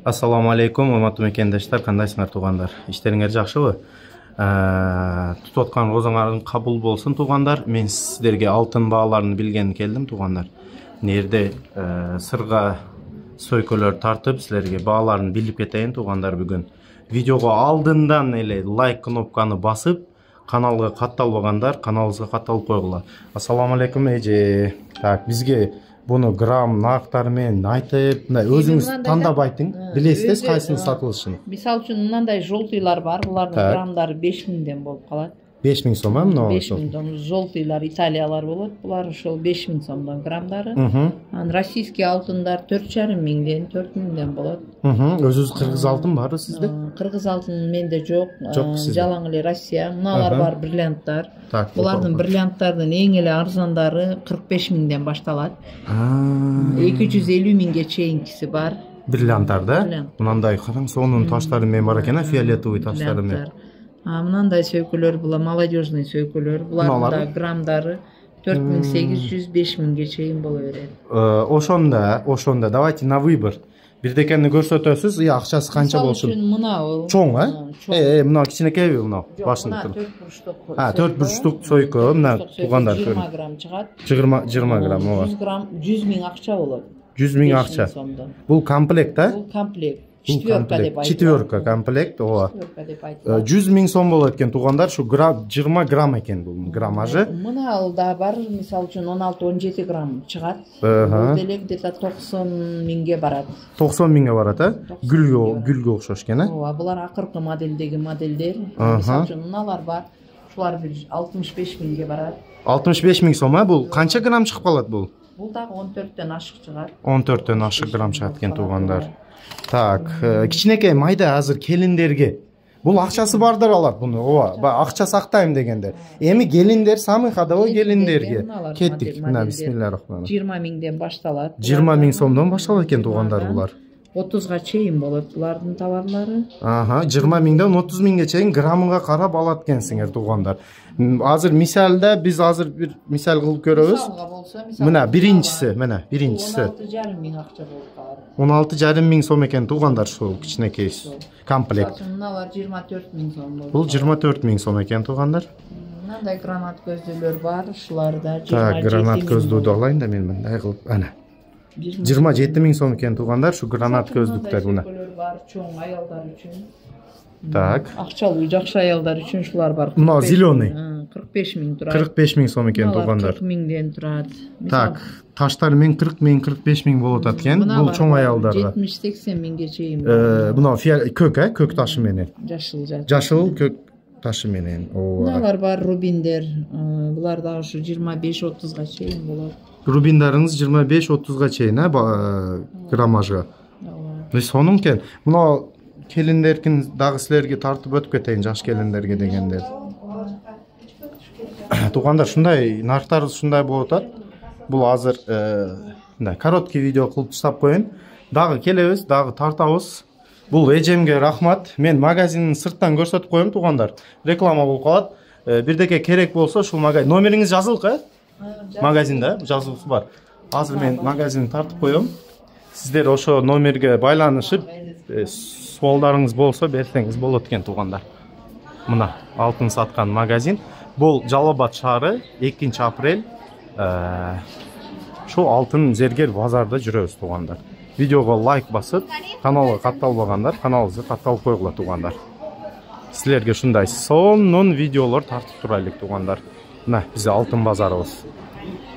Assalamu алейкум, урматтуу мекендештер, кандайсыңар туугандар? Иштериңер жакшыбы? Тутуп аткан розоңарың кабыл болсун туугандар. Мен сиздерге алтын бааларын билген келдим туугандар. Нерде сырга сөйкөлөр тартып, силерге бааларын билип кетейин туугандар бүгүн. Видеого алдындан эле лайк кнопканы басып, каналга катталбагандар, каналыбызга катталып койгула. Ассаламу алейкум эже. Так, бизге буну грамм нактары менен айтып, өзүңүз тандап айтың. Билесиз кайсынын сатылышын? Мисалы үчүн мындай желтыйлар бар, булардын граммдары 5000ден болуп калат. 5000 сом, мына 5000 сом. Желтыйлар Италиялар болот. Булар ошол 5000 сомдон граммдары. Анан российский алтындар 4500ден, 4000ден болот. Өзүңүз кыргыз алтын барбы сизде? Кыргыз алтын менде жок. Жалаң эле Россия. Мыналар бар бриллианттар. Булардын бриллианттардын эң эле арзандары 45000ден башталат. 250 000ге чейинкиси бар. Бриллианттар да? Мынандай караң, сонун таштары менен бар экен, фиолетовый таштары менен. Мынандай сөйкөлөр, була молодежный сөйкөлөр. Булардын да граммдары 4800-5000ге чейин боло берет. Ошондо давайте на выбор. Бирдекени көрсөтөсүз, акчасы канча болсун? Мынау чоң, мына кичинекейби мына башында? 4 бурчтук сөйкө, мына туугандар. 20 грамм чыгат. 20 грамм, 100 грамм 100 000 акча болот. 100 000 акча. Бул комплект, да? Бул комплект. Четверка деп айтат. Четверка комплект, ооба. 100 000 сом болот экен туугандар, ушу 20 грамм экен бул граммажы. Мына да бар, мисалы үчүн 16-17 грамм чыгат. Бул деле где-то 90 000ге барат. 90 000ге барат, гүлгө окшош экен, Ооба, булар акыркы моделдеги моделдер. Мисалы үчүн мыналар бар. Ушулар 65 000ге барат. 65 000 сом, бул канча грамм чыгып калат бул? Бул дагы 14төн ашык чыгат. 14төн ашык грамм чыгат экен туугандар. Так, кичинекей майда азыр келиндерге. Бул акчасы бардар алат буну. Ооба, акча сактайм дегендер. Эми келиндер самый ходовой келиндерге кеттик. Мына бисмиллахиррахманиррахим. 20 000ден башталат. 20 000 сомдон башталат экен туугандар булар. 30га чейин болот булардын товарлары. 20 000ден 30 000ге чейин граммыга карап алат экенсиңер туугандар. Азыр мисалда биз азыр бир мисал кылып көрөбүз. Мына биринчиси. 16,5 миң акча болуп калат. 16,5 миң сом экен туугандар ушул кичинекей комплект. Мыналар 24 000 сом болот. Бул 24 000 сом экен туугандар. Мындай гранат көздүүлөр бар, ушулар да 27 000. Так, гранат көздүүдү алайын да мен мындай кылып, ана. 27 000 сом экен туугандар, ушу гранат көздүктөр мына. Бар, чоң аялдар үчүн. Так. Акчалуу жакшы аялдар үчүн ушулар бар. Мына зеленый. 45 000 турат. 45 000 сом экен туугандар. 40 000ден турат. Так, таштар мен 40 000, 45 000 болот экен. Бул чоң аялдарга. 70-80 000ге чейин. Мына көк ташы менен. Жашыл көк ташы менен. Мыналар бар рубиндер. Булар да ушу 25-30га чейин болот. Рубиндарыңыз 25-30га чейин, граммажга. Сонун экен. Мына келиндердин дагы силерге тартып өтүп кетейин, жаш келиндерге дегендер. Туугандар, ушундай нарктар ушундай болуп атат. Бул азыр мындай короткий видео кылып таштап коеюн. Дагы келебиз, дагы тартабыз. Бул эжемге рахмат. Мен магазиндин сырттан көрсөтүп коем туугандар. Реклама болуп калат. Бирдеке керек болсо ушул магазин номериңиз жазылык, магазинде жазуусу бар. Азыр мен магазинди тартып коем. Сиздер ошо номерге байланышып, суалдарыңыз болсо берсеңиз болот экен туугандар. Мына алтын саткан магазин. Бул Жалал Абад шаары, 2 апрель. Шу алтын зергер базарда жүрөбүз туугандар. Видеого лайк басып, каналга катталбагандар, каналыбызга катталып койгула туугандар. Силерге ушундай сонун видеолор тартып турайлык туугандар. Мына бизде алтын базарыбыз.